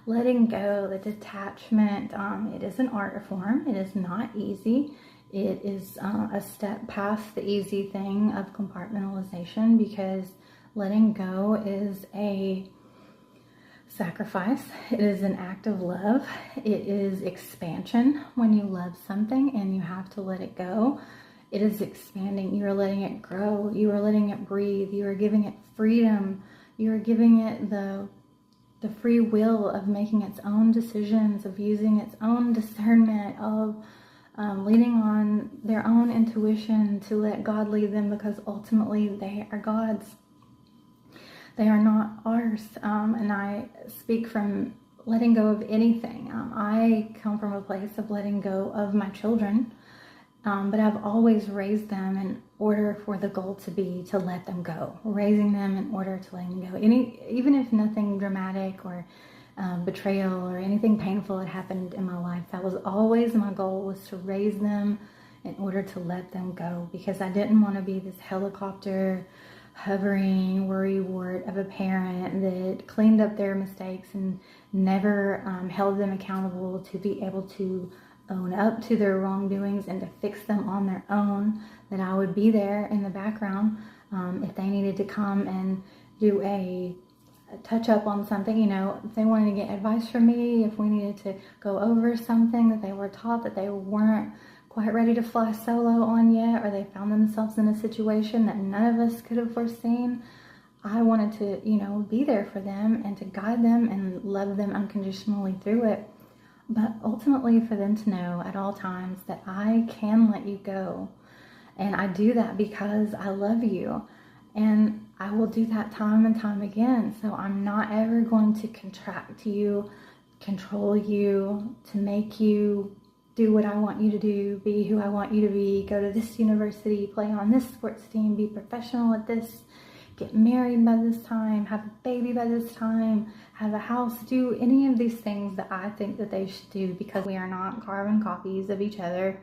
letting go, the detachment, it is an art form. It is not easy. It is a step past the easy thing of compartmentalization, because letting go is a sacrifice. It is an act of love. It is expansion. When you love something and you have to let it go, it is expanding. You are letting it grow. You are letting it breathe. You are giving it freedom. You are giving it the free will of making its own decisions, of using its own discernment, of leaning on their own intuition to let God lead them, because ultimately they are God's. They are not ours. And I speak from letting go of anything. I come from a place of letting go of my children, but I've always raised them in order for the goal to be to let them go. Raising them in order to let them go. Even if nothing dramatic or betrayal or anything painful had happened in my life, that was always my goal, was to raise them in order to let them go, because I didn't want to be this helicopter hovering worrywart of a parent that cleaned up their mistakes and never held them accountable to be able to own up to their wrongdoings and to fix them on their own. That I would be there in the background if they needed to come and do a touch up on something, if they wanted to get advice from me, if we needed to go over something that they were taught that they weren't quite ready to fly solo on yet, or they found themselves in a situation that none of us could have foreseen. I wanted to, be there for them and to guide them and love them unconditionally through it. But ultimately for them to know at all times that I can let you go. And I do that because I love you. And I will do that time and time again. So I'm not ever going to contract you, control you, to make you do what I want you to do, be who I want you to be, go to this university, play on this sports team, be professional at this, get married by this time, have a baby by this time, have a house, do any of these things that I think that they should do, because we are not carbon copies of each other.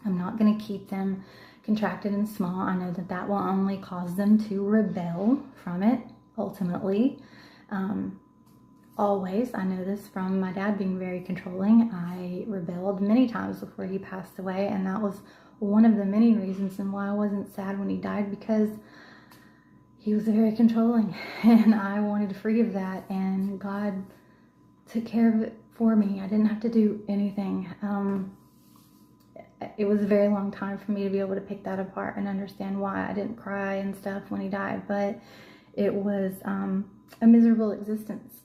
I'm not going to keep them contracted and small. I know that that will only cause them to rebel from it, ultimately. Always. I know this from my dad being very controlling. I rebelled many times before he passed away, and that was one of the many reasons and why I wasn't sad when he died, because he was very controlling and I wanted free of that, and God took care of it for me. I didn't have to do anything. It was a very long time for me to be able to pick that apart and understand why I didn't cry and stuff when he died, but it was a miserable existence.